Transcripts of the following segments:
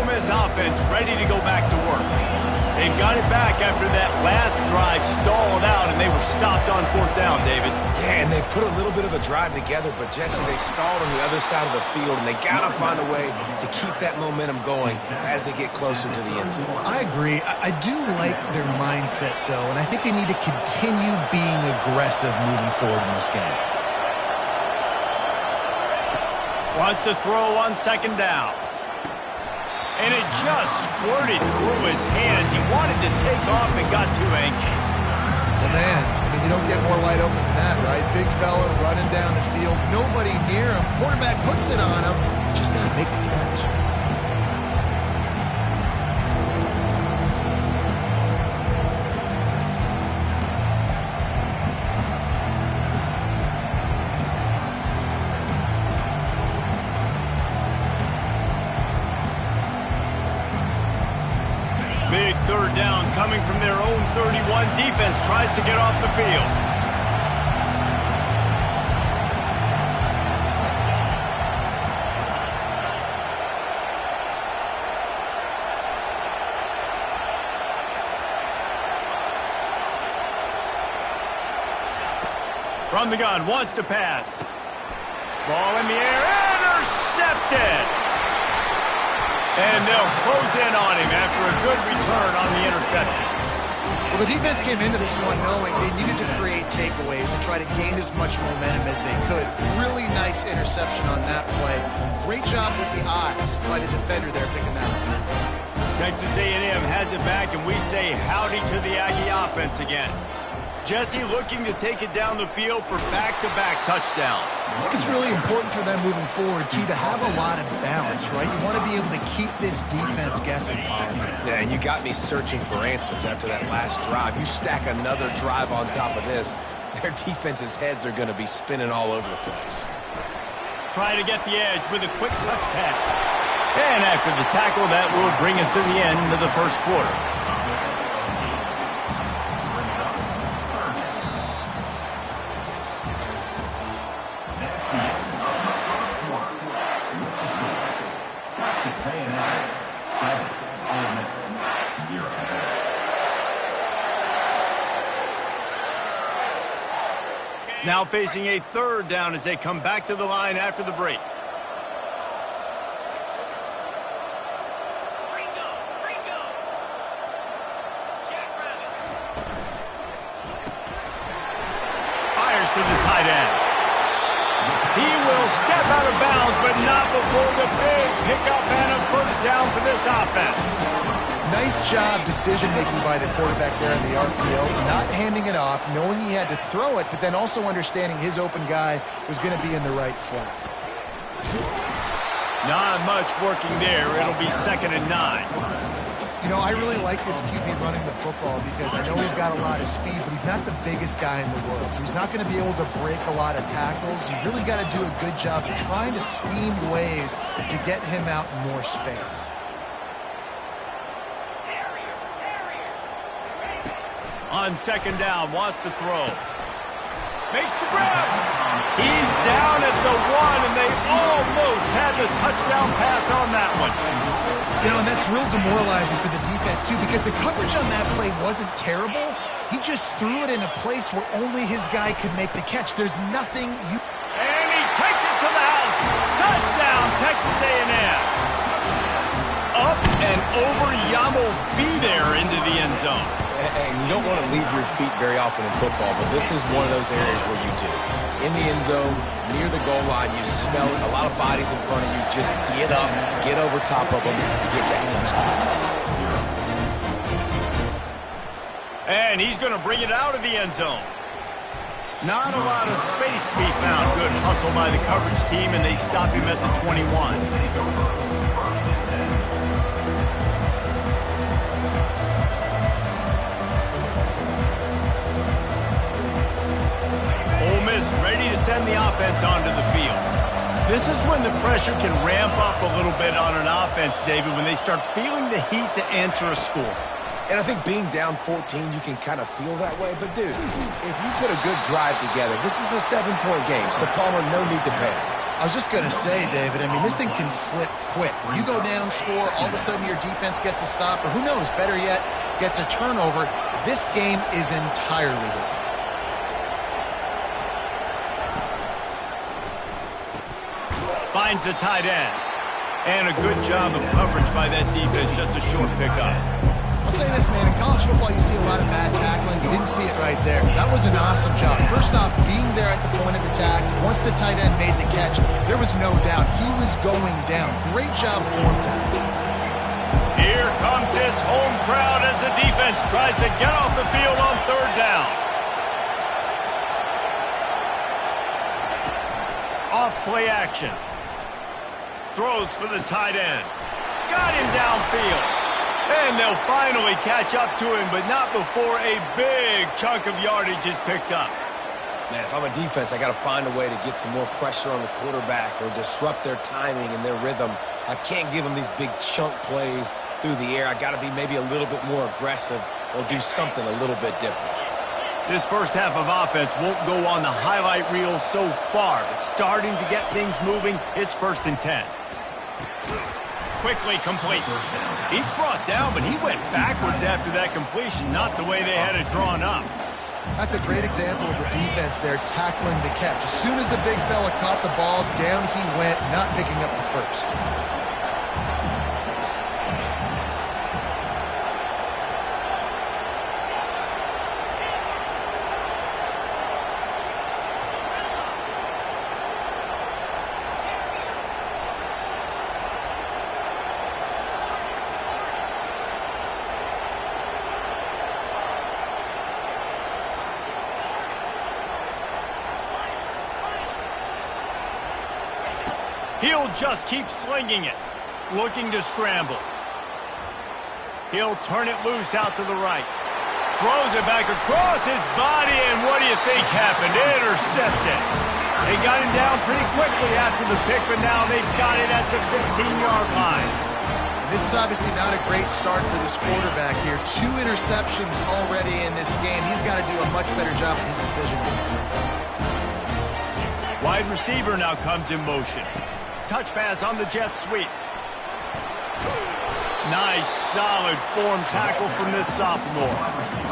Ole Miss offense ready to go back to work. They've got it back after that last drive stalled out, and they were stopped on fourth down, David. Yeah, and they put a little bit of a drive together, but, Jesse, they stalled on the other side of the field, and they got to find a way to keep that momentum going as they get closer to the end zone. I agree. I do like their mindset, though, and I think they need to continue being aggressive moving forward in this game. Wants to throw on second down. And it just squirted through his hands. He wanted to take off and got too anxious. Well, man, I mean, you don't get more wide open than that, right? Big fella running down the field. Nobody near him. Quarterback puts it on him. Just got to make the catch. Big third down coming from their own 31. Defense tries to get off the field. From the gun, wants to pass. Ball in the air, intercepted! And they'll close in on him after a good return on the interception. Well, the defense came into this one knowing they needed to create takeaways and try to gain as much momentum as they could. Really nice interception on that play. Great job with the eyes by the defender there picking that up. Texas A&M has it back, and we say howdy to the Aggie offense again. Jesse looking to take it down the field for back-to-back touchdowns. I think it's really important for them moving forward, too, to have a lot of balance, right? You want to be able to keep this defense guessing. Yeah, and you got me searching for answers after that last drive. You stack another drive on top of this, their defense's heads are going to be spinning all over the place. Trying to get the edge with a quick touch pass. And after the tackle, that will bring us to the end of the first quarter. Now facing a third down as they come back to the line after the break. Fires to the tight end. He will step out of bounds, but not before the big pickup and a first down for this offense. Nice job decision-making by the quarterback there in the RPO, not handing it off, knowing he had to throw it, but then also understanding his open guy was going to be in the right flat. Not much working there. It'll be 2nd and 9. You know, I really like this QB running the football because I know he's got a lot of speed, but he's not the biggest guy in the world, so he's not going to be able to break a lot of tackles. You really got to do a good job of trying to scheme ways to get him out in more space. On second down, wants to throw. Makes the grab. He's down at the 1, and they almost had the touchdown pass on that one. You know, and that's real demoralizing for the defense, too, because the coverage on that play wasn't terrible. He just threw it in a place where only his guy could make the catch. There's nothing you... And he takes it to the house. Touchdown, Texas A&M. Up and over Yamo be there into the end zone. And you don't want to leave your feet very often in football, but this is one of those areas where you do. In the end zone, near the goal line, you smell it. A lot of bodies in front of you. Just get up, get over top of them, get that touchdown. And he's going to bring it out of the end zone. Not a lot of space to be found. Good hustle by the coverage team, and they stop him at the 21. Ready to send the offense onto the field. This is when the pressure can ramp up a little bit on an offense, David, when they start feeling the heat to answer a score. And I think being down 14, you can kind of feel that way. But, dude, if you put a good drive together, this is a 7-point game, so Palmer, no need to panic. I was just going to say, David, I mean, this thing can flip quick. You go down, score, all of a sudden your defense gets a stop, or who knows, better yet, gets a turnover. This game is entirely different. Finds the tight end. And a good job of coverage by that defense, just a short pickup. I'll say this, man, in college football you see a lot of bad tackling. You didn't see it right there. That was an awesome job. First off, being there at the point of attack. Once the tight end made the catch, there was no doubt he was going down. Great job form tackling. Here comes this home crowd as the defense tries to get off the field on third down. Off play action. Throws for the tight end. Got him downfield. And they'll finally catch up to him, but not before a big chunk of yardage is picked up. Man, if I'm a defense, I got to find a way to get some more pressure on the quarterback or disrupt their timing and their rhythm. I can't give them these big chunk plays through the air. I got to be maybe a little bit more aggressive or do something a little bit different. This first half of offense won't go on the highlight reel so far, but starting to get things moving, it's 1st and 10. Quickly complete. He's brought down, but he went backwards after that completion, not the way they had it drawn up. That's a great example of the defense there tackling the catch. As soon as the big fella caught the ball, down he went, not picking up the first. He'll just keep slinging it, looking to scramble. He'll turn it loose out to the right. Throws it back across his body, and what do you think happened? Intercepted. They got him down pretty quickly after the pick, but now they've got it at the 15-yard line. This is obviously not a great start for this quarterback here. 2 interceptions already in this game. He's got to do a much better job with his decision. Wide receiver now comes in motion. Touch pass on the jet sweep. Nice, solid form tackle from this sophomore.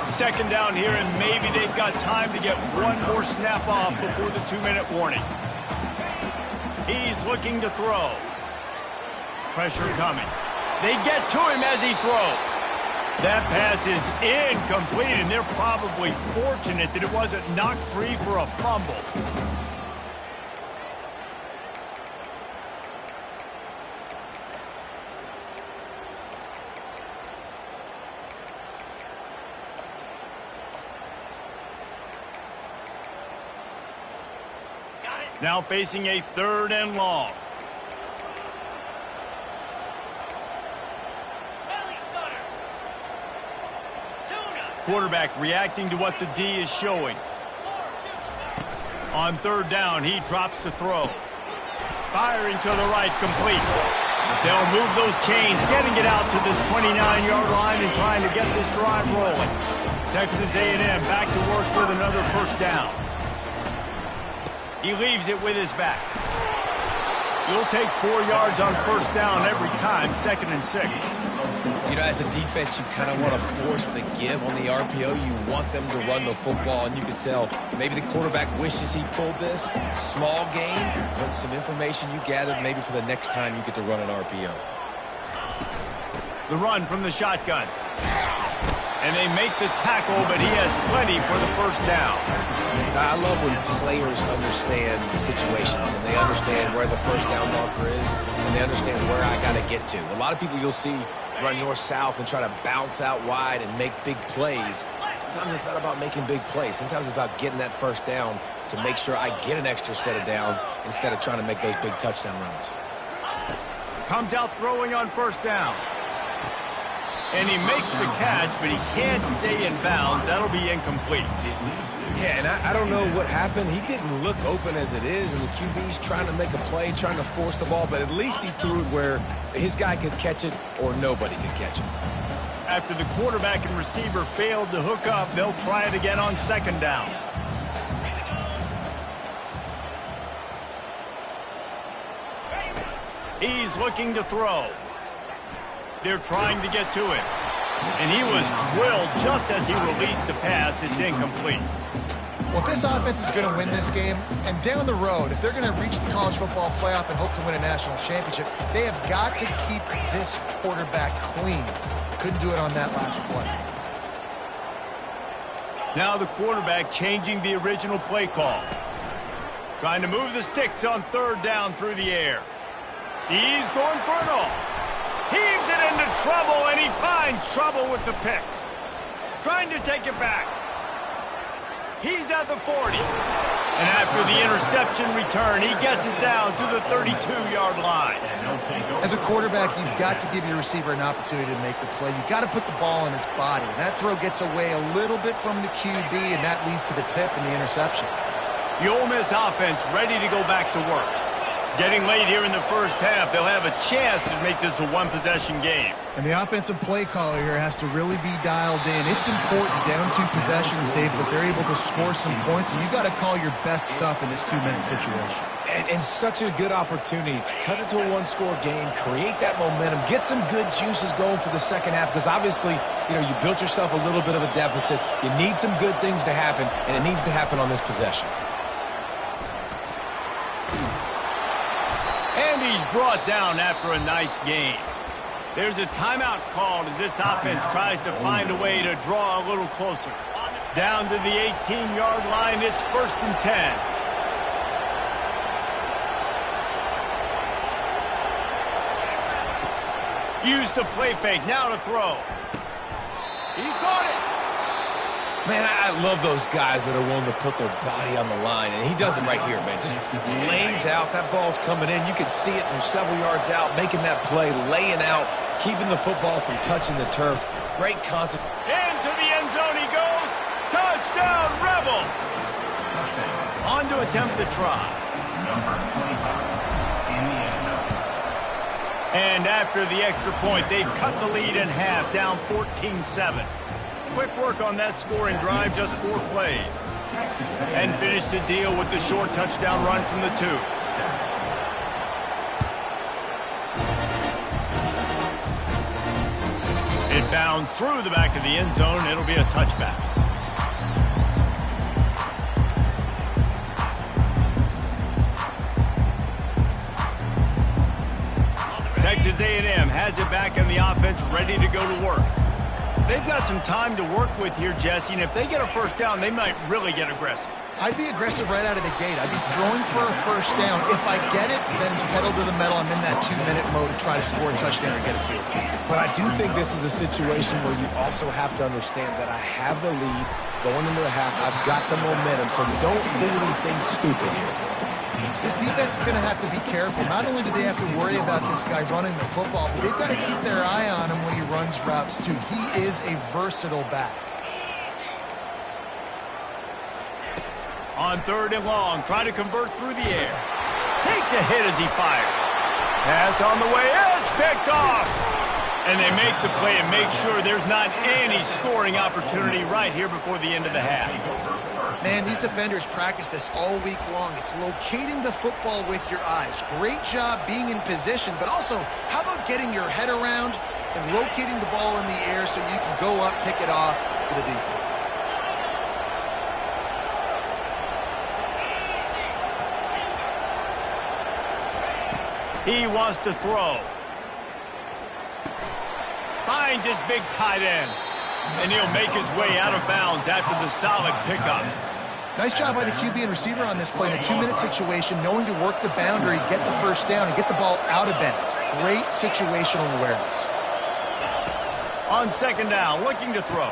2nd down here, and maybe they've got time to get one more snap off before the 2-minute warning. He's looking to throw. Pressure coming. They get to him as he throws. That pass is incomplete, and they're probably fortunate that it wasn't knocked free for a fumble. Now facing a 3rd and long. Quarterback reacting to what the D is showing. On 3rd down, he drops to throw. Firing to the right, complete. They'll move those chains, getting it out to the 29-yard line and trying to get this drive rolling. Texas A&M back to work with another 1st down. He leaves it with his back. You'll take 4 yards on 1st down every time, 2nd and 6. You know, as a defense, you kind of want to force the give on the RPO. You want them to run the football, and you can tell maybe the quarterback wishes he pulled this. Small gain, but some information you gathered maybe for the next time you get to run an RPO. The run from the shotgun. And they make the tackle, but he has plenty for the 1st down. I love when players understand situations and they understand where the 1st down marker is and they understand where I got to get to. A lot of people you'll see run north-south and try to bounce out wide and make big plays. Sometimes it's not about making big plays. Sometimes it's about getting that 1st down to make sure I get an extra set of downs instead of trying to make those big touchdown runs. Comes out throwing on 1st down. And he makes the catch, but he can't stay in bounds. That'll be incomplete. Yeah, and I don't know what happened. He didn't look open as it is, and the QB's trying to make a play, trying to force the ball, but at least he threw it where his guy could catch it or nobody could catch it. After the quarterback and receiver failed to hook up, they'll try it again on 2nd down. He's looking to throw. They're trying to get to it. And he was drilled just as he released the pass. It's incomplete. Well, if this offense is going to win this game, and down the road, if they're going to reach the college football playoff and hope to win a national championship, they have got to keep this quarterback clean. Couldn't do it on that last play. Now the quarterback changing the original play call. Trying to move the sticks on third down through the air. He's going for it all. Heaves it into trouble, and he finds trouble with the pick. Trying to take it back. He's at the 40. And after the interception return, he gets it down to the 32-yard line. As a quarterback, you've got to give your receiver an opportunity to make the play. You've got to put the ball in his body. And that throw gets away a little bit from the QB, and that leads to the tip and the interception. The Ole Miss offense ready to go back to work. Getting late here in the first half, they'll have a chance to make this a one-possession game. And the offensive play caller here has to really be dialed in. It's important down 2 possessions, Dave, that they're able to score some points. So you got to call your best stuff in this 2-minute situation. And such a good opportunity to cut it to a one-score game, create that momentum, get some good juices going for the second half, because obviously, you know, you built yourself a little bit of a deficit. You need some good things to happen, and it needs to happen on this possession. And he's brought down after a nice gain. There's a timeout called as this offense tries to find a way to draw a little closer. Down to the 18-yard line, it's 1st and 10. Used the play fake, now to throw. He caught it. Man, I love those guys that are willing to put their body on the line, and he does it right here, man. Just lays out. That ball's coming in. You can see it from several yards out, making that play, laying out, keeping the football from touching the turf. Great concept. Into the end zone he goes. Touchdown, Rebels. On to attempt the try. Number 25 in the end zone. And after the extra point, they've cut the lead in half, down 14-7. Quick work on that scoring drive, just 4 plays. And finished the deal with the short touchdown run from the 2. It bounds through the back of the end zone. It'll be a touchback. Texas A&M has it back in the offense, ready to go to work. They've got some time to work with here, Jesse, and if they get a first down, they might really get aggressive. I'd be aggressive right out of the gate. I'd be throwing for a first down. If I get it, then it's pedal to the metal. I'm in that 2-minute mode to try to score a touchdown or get a field goal. But I do think this is a situation where you also have to understand that I have the lead going into the half. I've got the momentum, so don't do anything stupid here. This defense is going to have to be careful. Not only do they have to worry about this guy running the football, but they've got to keep their eye on him when he runs routes, too. He is a versatile back. On 3rd and long, trying to convert through the air. Takes a hit as he fires. Pass on the way, it's picked off. And they make the play and make sure there's not any scoring opportunity right here before the end of the half. Man, these defenders practice this all week long. It's locating the football with your eyes. Great job being in position, but also, how about getting your head around and locating the ball in the air so you can go up, pick it off for the defense. He wants to throw. Finds his big tight end. And he'll make his way out of bounds after the solid pickup. Nice job by the QB and receiver on this play in a 2-minute situation, knowing to work the boundary, get the first down, and get the ball out of bounds. Great situational awareness. On 2nd down, looking to throw.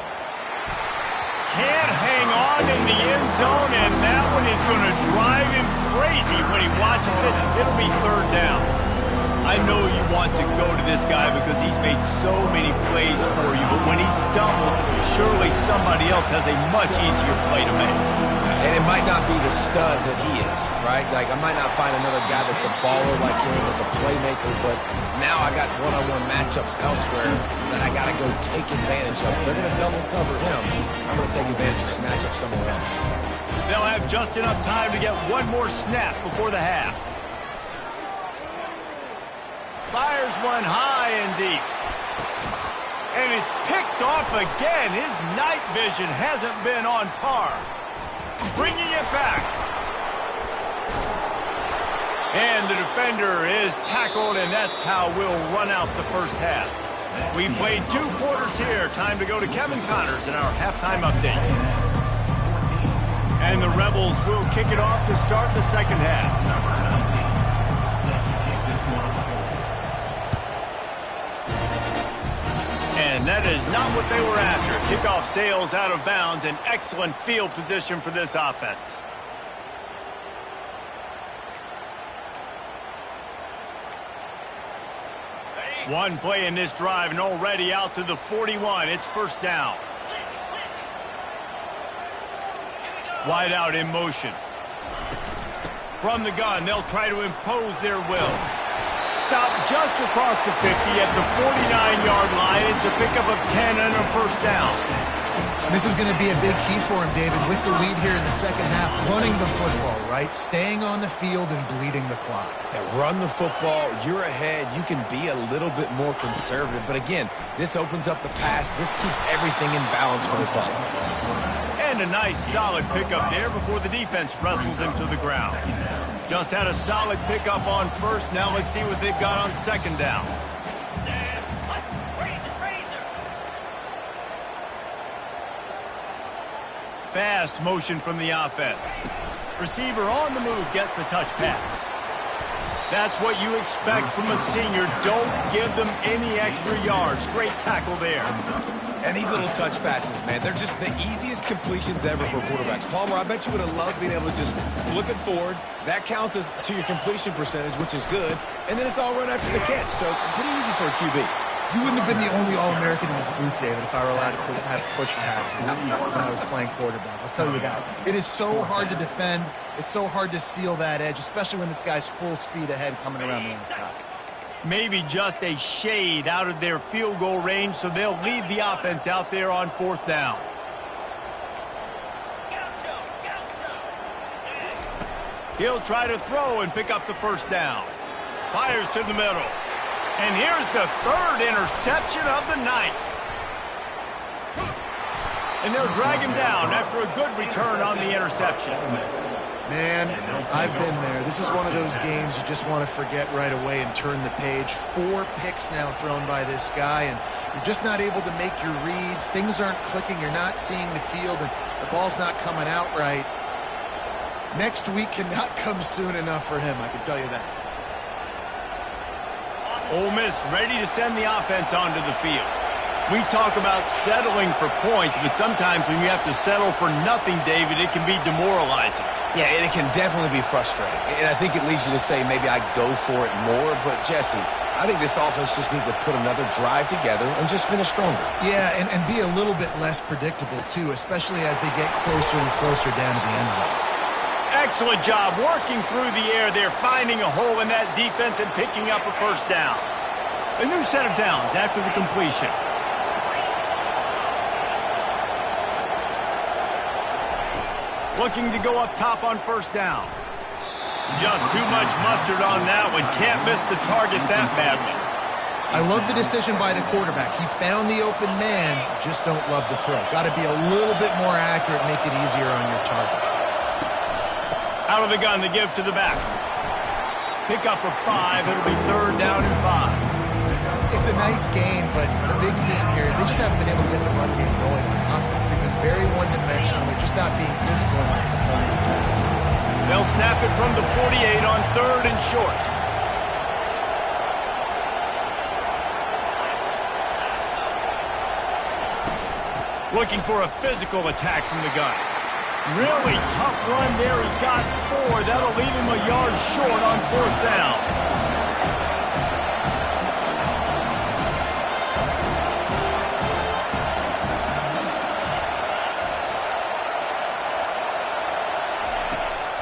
Can't hang on in the end zone, and that one is going to drive him crazy when he watches it. It'll be 3rd down. I know you want to go to this guy because he's made so many plays for you, but when he's stumbled, surely somebody else has a much easier play to make. And it might not be the stud that he is, right? Like, I might not find another guy that's a baller like him, that's a playmaker, but now I got one-on-one matchups elsewhere that I got to go take advantage of. They're going to double cover him. I'm going to take advantage of this matchup somewhere else. They'll have just enough time to get one more snap before the half. Fires one high and deep. And it's picked off again. His night vision hasn't been on par. Bringing it back. And the defender is tackled, and that's how we'll run out the first half. We played 2 quarters here. Time to go to Kevin Connors in our halftime update. And the Rebels will kick it off to start the second half. And that is not what they were after. Kickoff sails out of bounds, and excellent field position for this offense. One play in this drive and already out to the 41. It's first down. Wide out in motion. From the gun, they'll try to impose their will. Stop just across the 50 at the 49-yard line. It's a pickup of 10 and a first down. This is going to be a big key for him, David, with the lead here in the second half, running the football, right? Staying on the field and bleeding the clock. Yeah, run the football. You're ahead. You can be a little bit more conservative. But again, this opens up the pass. This keeps everything in balance for this offense. And a nice, solid pickup there before the defense wrestles him to the ground. Just had a solid pickup on first. Now let's see what they've got on second down. Fast motion from the offense. Receiver on the move gets the touch pass. That's what you expect from a senior. Don't give them any extra yards. Great tackle there. And these little touch passes, man, they're just the easiest completions ever for quarterbacks. Palmer, I bet you would have loved being able to just flip it forward. That counts as to your completion percentage, which is good. And then it's all run after the catch. So pretty easy for a QB. You wouldn't have been the only All-American in this booth, David, if I were allowed to have push passes when I was playing quarterback. I'll tell you that. It is so hard to defend. It's so hard to seal that edge, especially when this guy's full speed ahead coming around the inside. Maybe just a shade out of their field goal range, so they'll lead the offense out there on fourth down. He'll try to throw and pick up the first down. Fires to the middle. And here's the third interception of the night. And they'll drag him down after a good return on the interception. Man, I've been there. This is one of those games you just want to forget right away and turn the page. 4 picks now thrown by this guy, and you're just not able to make your reads. Things aren't clicking. You're not seeing the field, and the ball's not coming out right. Next week cannot come soon enough for him, I can tell you that. Ole Miss ready to send the offense onto the field. We talk about settling for points, but sometimes when you have to settle for nothing, David, it can be demoralizing. Yeah, and it can definitely be frustrating. And I think it leads you to say maybe I go for it more. But, Jesse, I think this offense just needs to put another drive together and just finish stronger. Yeah, and be a little bit less predictable, too, especially as they get closer and closer down to the end zone. Excellent job working through the air there, finding a hole in that defense and picking up a first down. A new set of downs after the completion. Looking to go up top on first down. Just too much mustard on that one. Can't miss the target that badly. I love the decision by the quarterback. He found the open man, just don't love the throw. Got to be a little bit more accurate, make it easier on your target. Out of the gun to give to the back. Pick up of 5. It'll be third down and 5. It's a nice game, but the big theme here is they just haven't been able to get the run game going on offense. They've been very one-dimensional. They're just not being physical enough at the point of attack. They'll snap it from the 48 on third and short. Looking for a physical attack from the gun. Really tough run there. He got 4. That'll leave him a yard short on fourth down.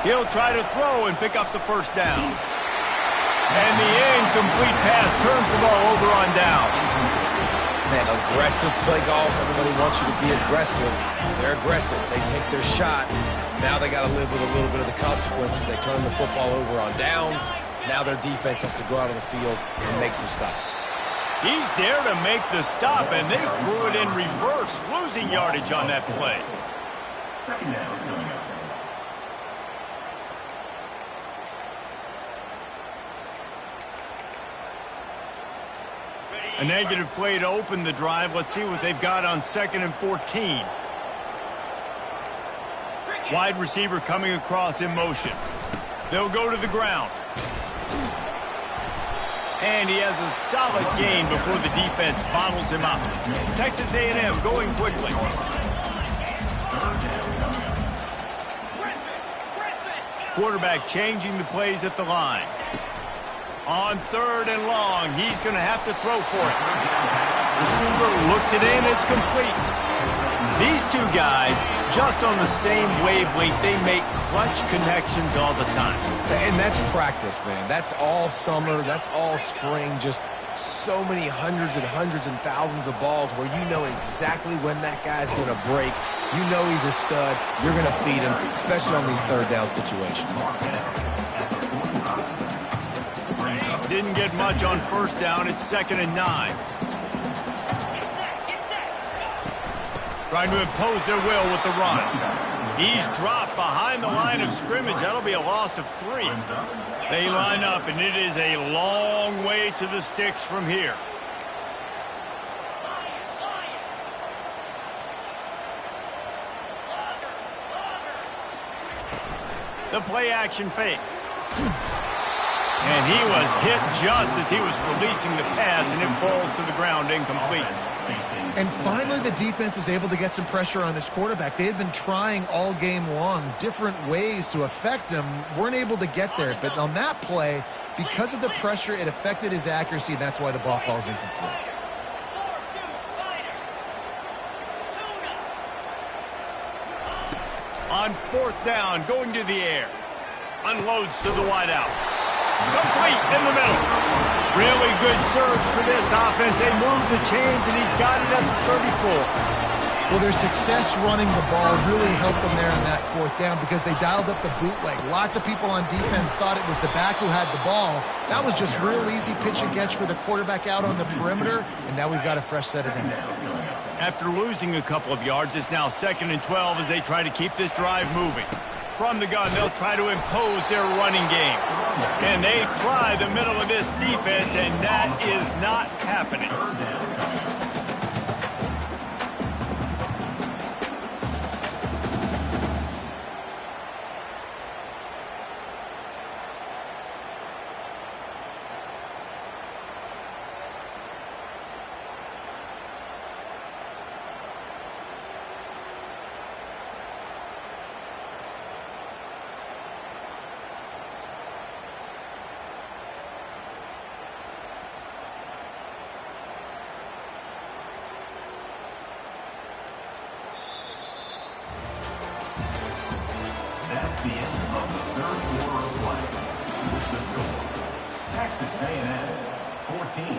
He'll try to throw and pick up the first down. And the incomplete pass turns the ball over on down. Man, aggressive play calls. Everybody wants you to be aggressive. They're aggressive. They take their shot. Now they got to live with a little bit of the consequences. They turn the football over on downs. Now their defense has to go out on the field and make some stops. He's there to make the stop, and they threw it in reverse, losing yardage on that play. Second down coming up. A negative play to open the drive. Let's see what they've got on 2nd and 14. Wide receiver coming across in motion. They'll go to the ground. And he has a solid gain before the defense bottles him up. Texas A&M going quickly. Quarterback changing the plays at the line. On 3rd and long, he's going to have to throw for it. Receiver looks it in, it's complete. These two guys, just on the same wavelength, they make clutch connections all the time. And that's practice, man. That's all summer. That's all spring. Just so many hundreds and thousands of balls where you know exactly when that guy's going to break. You know he's a stud. You're going to feed him, especially on these 3rd down situations. Didn't get much on 1st down. It's 2nd and 9. Trying to impose their will with the run. He's dropped behind the line of scrimmage. That'll be a loss of 3. They line up, and it is a long way to the sticks from here. The play action fake. And he was hit just as he was releasing the pass, and it falls to the ground incomplete. And finally, the defense is able to get some pressure on this quarterback. They had been trying all game long different ways to affect him, weren't able to get there. But on that play, because of the pressure, it affected his accuracy, and that's why the ball falls incomplete. On 4th down, going to the air. Unloads to the wideout. Complete in the middle. Really good surge for this offense. They move the chains, and he's got it at the 34. Well, their success running the ball really helped them there on that 4th down because they dialed up the bootleg. Lots of people on defense thought it was the back who had the ball. That was just real easy pitch and catch for the quarterback out on the perimeter, and now we've got a fresh set of downs. After losing a couple of yards, it's now 2nd and 12 as they try to keep this drive moving. From the gun, they'll try to impose their running game. And they try the middle of this defense, and that is not happening. That's the end of the 3rd quarter of play. With the score, Texas A&M 14,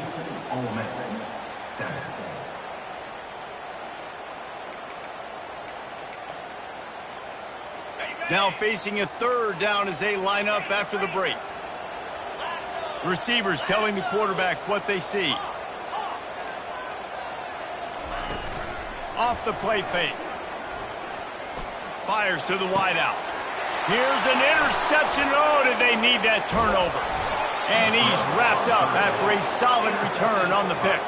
Ole Miss 7. Now facing a 3rd down as they line up after the break. Receivers telling the quarterback what they see. Off the play fake. Fires to the wideout. Here's an interception. Oh, did they need that turnover? And he's wrapped up after a solid return on the pick.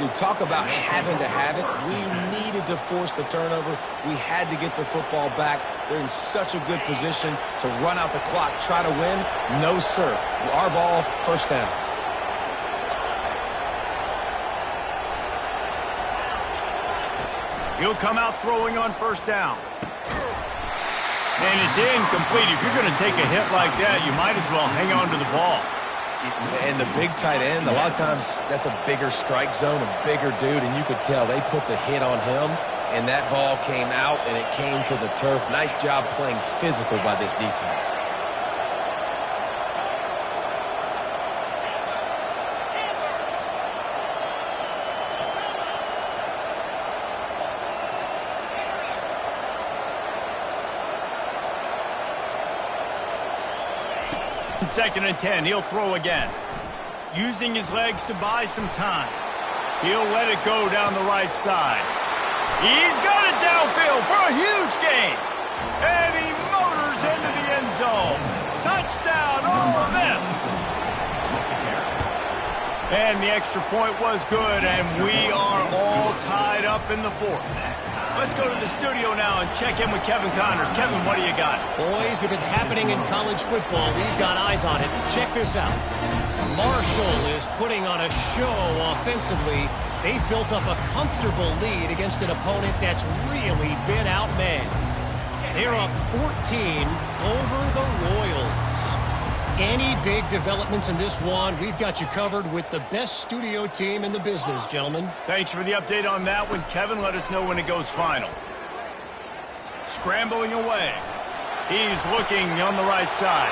Dude, talk about having to have it. We needed to force the turnover. We had to get the football back. They're in such a good position to run out the clock, try to win. No, sir. Our ball, 1st down. He'll come out throwing on 1st down. And it's incomplete. If you're going to take a hit like that, you might as well hang on to the ball. And the big tight end, a lot of times that's a bigger strike zone, a bigger dude, and you could tell they put the hit on him, and that ball came out, and it came to the turf. Nice job playing physical by this defense. Second and 10, he'll throw again. Using his legs to buy some time. He'll let it go down the right side. He's got it downfield for a huge gain. And he motors into the end zone. Touchdown, Ole Miss. And the extra point was good, and we are all tied up in the fourth. Let's go to the studio now and check in with Kevin Connors. Kevin, what do you got? Boys, if it's happening in college football, we've got eyes on it. Check this out. Marshall is putting on a show offensively. They've built up a comfortable lead against an opponent that's really been outmanned. They're up 14 over the Royals. Any big developments in this one, we've got you covered with the best studio team in the business, gentlemen. Thanks for the update on that one, Kevin. Let us know when it goes final. Scrambling away. He's looking on the right side.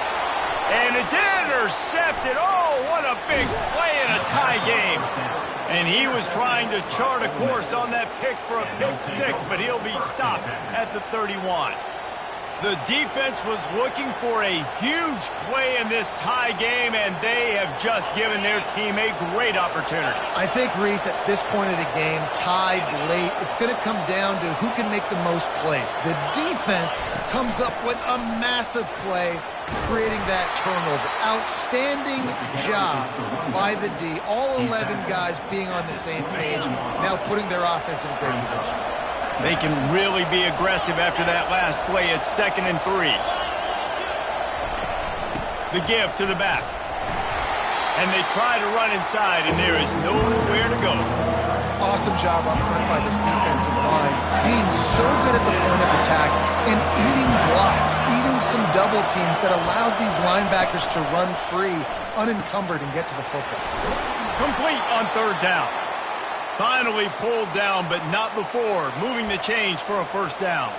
And it's intercepted. Oh, what a big play in a tie game. And he was trying to chart a course on that pick for a pick six, but he'll be stopped at the 31. The defense was looking for a huge play in this tie game, and they have just given their team a great opportunity. I think, Reese, at this point of the game, tied late, it's going to come down to who can make the most plays. The defense comes up with a massive play, creating that turnover. Outstanding job by the D. All 11 guys being on the same page, now putting their offense in great position. They can really be aggressive after that last play. It's 2nd and 3. The give to the back. And they try to run inside, and there is nowhere to go. Awesome job up front by this defensive line, being so good at the point of attack and eating blocks, eating some double teams that allows these linebackers to run free, unencumbered, and get to the football. Complete on 3rd down. Finally pulled down, but not before moving the chains for a 1st down.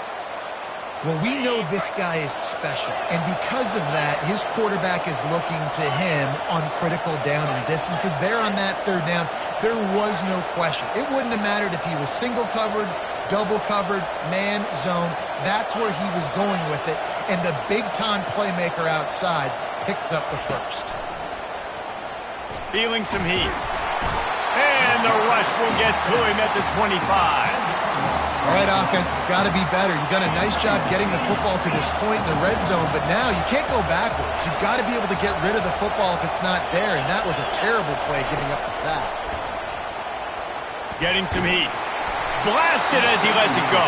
Well, we know this guy is special, and because of that, his quarterback is looking to him on critical down and distances. There on that 3rd down, there was no question. It wouldn't have mattered if he was single covered, double covered, man, zone. That's where he was going with it, and the big-time playmaker outside picks up the 1st. Feeling some heat. And the rush will get to him at the 25. All right, offense, it's got to be better. You've done a nice job getting the football to this point in the red zone, but now you can't go backwards. You've got to be able to get rid of the football if it's not there, and that was a terrible play giving up the sack. Getting some heat. Blasted as he lets it go.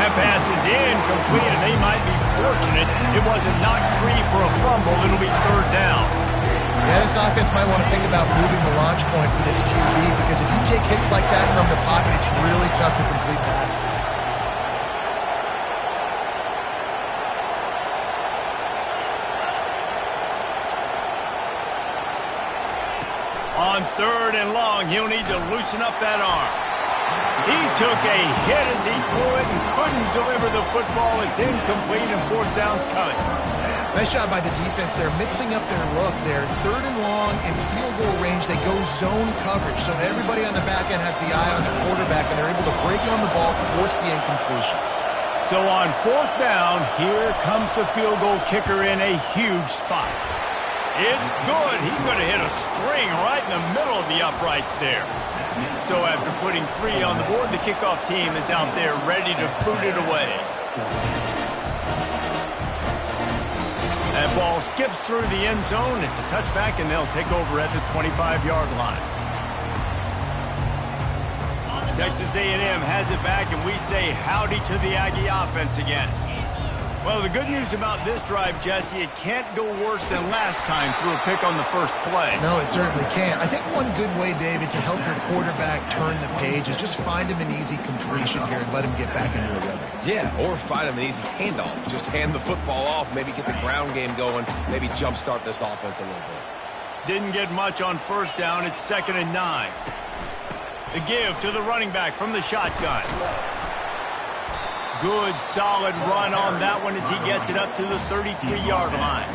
That pass is incomplete, and they might be fortunate it wasn't knocked free for a fumble. It'll be 3rd down. Yeah, this offense might want to think about moving the launch point for this QB, because if you take hits like that from the pocket, it's really tough to complete passes. On 3rd and long, he'll need to loosen up that arm. He took a hit as he threw it and couldn't deliver the football. It's incomplete, and 4th down's coming. Nice job by the defense. They're mixing up their look there. 3rd and long in field goal range. They go zone coverage. So everybody on the back end has the eye on the quarterback, and they're able to break on the ball, force the incompletion. So on 4th down, here comes the field goal kicker in a huge spot. It's good. He could have hit a string right in the middle of the uprights there. So after putting 3 on the board, the kickoff team is out there ready to boot it away. That ball skips through the end zone. It's a touchback, and they'll take over at the 25-yard line. Texas A&M has it back, and we say howdy to the Aggie offense again. Well, the good news about this drive, Jesse, it can't go worse than last time through a pick on the first play. No, it certainly can't. I think one good way, David, to help your quarterback turn the page is just find him an easy completion here and let him get back into a rhythm. Yeah, or find him an easy handoff. Just hand the football off, maybe get the ground game going, maybe jumpstart this offense a little bit. Didn't get much on 1st down. It's 2nd and 9. The give to the running back from the shotgun. Good, solid run on that one as he gets it up to the 33-yard line.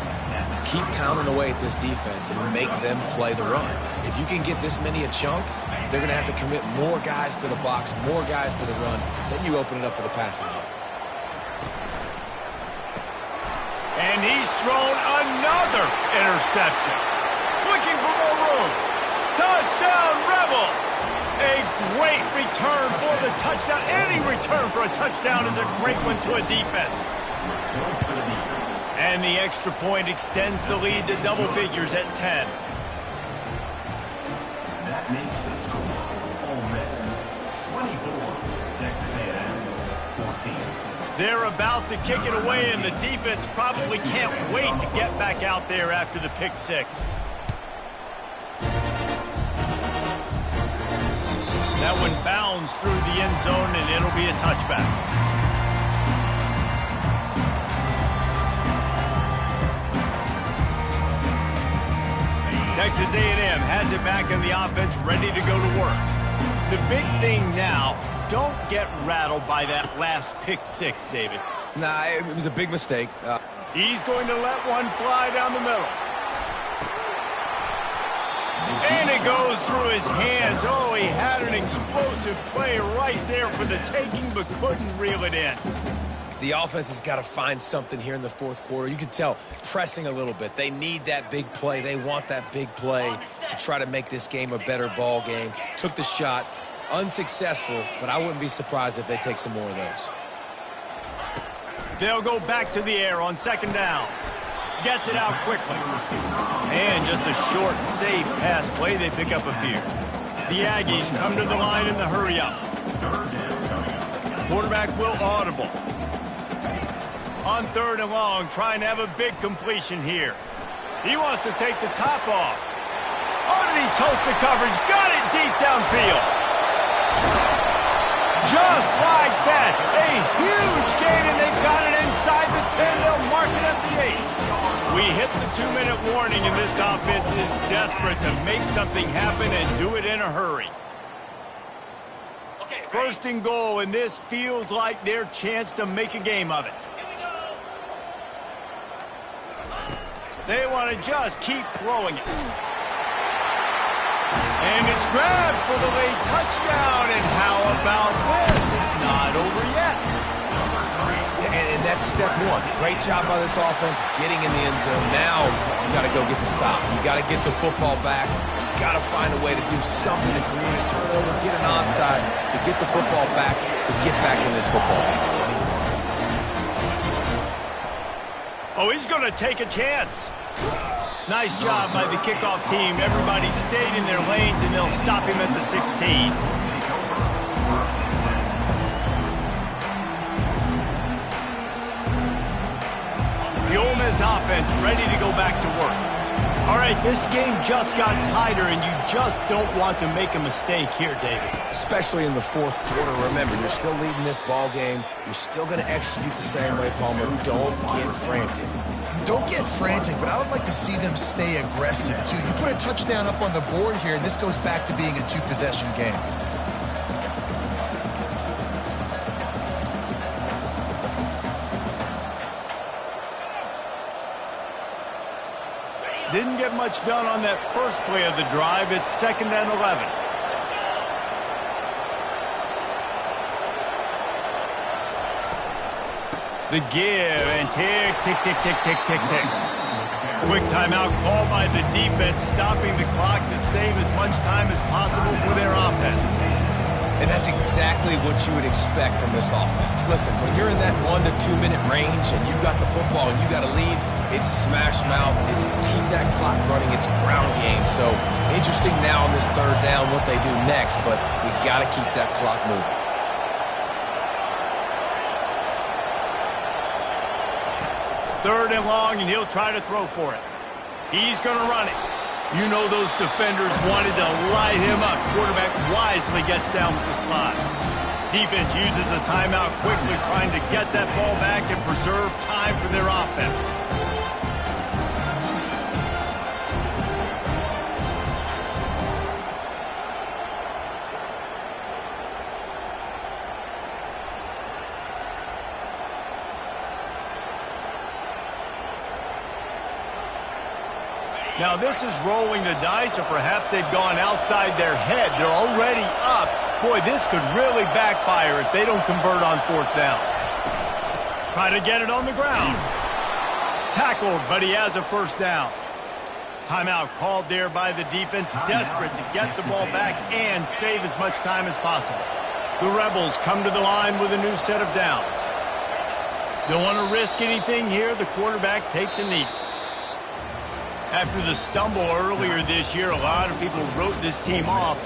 Keep pounding away at this defense and make them play the run. If you can get this many a chunk, they're going to have to commit more guys to the box, more guys to the run. Then you open it up for the passing game. And he's thrown another interception. Looking for more room. Touchdown, Rebels! A great return for the touchdown. Any return for a touchdown is a great one to a defense. And the extra point extends the lead to double figures at 10. That makes the score Ole Miss 24, Texas A&M 14. They're about to kick it away, and the defense probably can't wait to get back out there after the pick six. That one bounds through the end zone, and it'll be a touchback. Texas A&M has it back in the offense, ready to go to work. The big thing now, don't get rattled by that last pick six, David. Nah, it was a big mistake. He's going to let one fly down the middle. And it goes through his hands. Oh, he had an explosive play right there for the taking, but couldn't reel it in. The offense has got to find something here in the fourth quarter. You can tell pressing a little bit. They need that big play. They want that big play to try to make this game a better ball game. Took the shot. Unsuccessful, but I wouldn't be surprised if they take some more of those. They'll go back to the air on second down. Gets it out quickly. And just a short, safe pass play. They pick up a few. The Aggies come to the line in the hurry-up. Quarterback will audible. On third and long, trying to have a big completion here. He wants to take the top off. Oh, did he toast the coverage? Got it deep downfield. Just like that. A huge gain, and they've got it inside the 10. They'll mark it at the 8. We hit the 2-minute warning, and this offense is desperate to make something happen and do it in a hurry. First and goal, and this feels like their chance to make a game of it. They want to just keep throwing it. And it's grabbed for the late touchdown. And how about this? It's not over yet. And that's step one. Great job by this offense getting in the end zone. Now you got to go get the stop. You got to get the football back. You got to find a way to do something to create a turnover, get an onside, to get the football back, to get back in this football game. Oh, he's going to take a chance. Nice job by the kickoff team. Everybody stayed in their lanes, and they'll stop him at the 16. The Ole Miss offense ready to go back to work. All right, this game just got tighter, and you just don't want to make a mistake here, David. Especially in the fourth quarter. Remember, you're still leading this ball game. You're still going to execute the same way, Palmer. Don't get frantic. Don't get frantic, but I would like to see them stay aggressive, too. You put a touchdown up on the board here, and this goes back to being a two-possession game. Didn't get much done on that first play of the drive. It's 2nd and 11. The give and tick, tick, tick, tick, tick, tick, tick. Quick timeout called by the defense, stopping the clock to save as much time as possible for their offense. And that's exactly what you would expect from this offense. Listen, when you're in that 1 to 2 minute range and you've got the football and you got a lead, it's smash mouth, it's keep that clock running, it's ground game. So interesting now on this third down what they do next, but we got to keep that clock moving. Third and long, and he'll try to throw for it. He's going to run it. You know those defenders wanted to light him up. Quarterback wisely gets down with the slot. Defense uses a timeout quickly, trying to get that ball back and preserve time for their offense. Now, this is rolling the dice, or perhaps they've gone outside their head. They're already up. Boy, this could really backfire if they don't convert on 4th down. Try to get it on the ground. Tackled, but he has a first down. Timeout called there by the defense, desperate to get the ball back and save as much time as possible. The Rebels come to the line with a new set of downs. Don't want to risk anything here. The quarterback takes a knee. After the stumble earlier this year, a lot of people wrote this team off.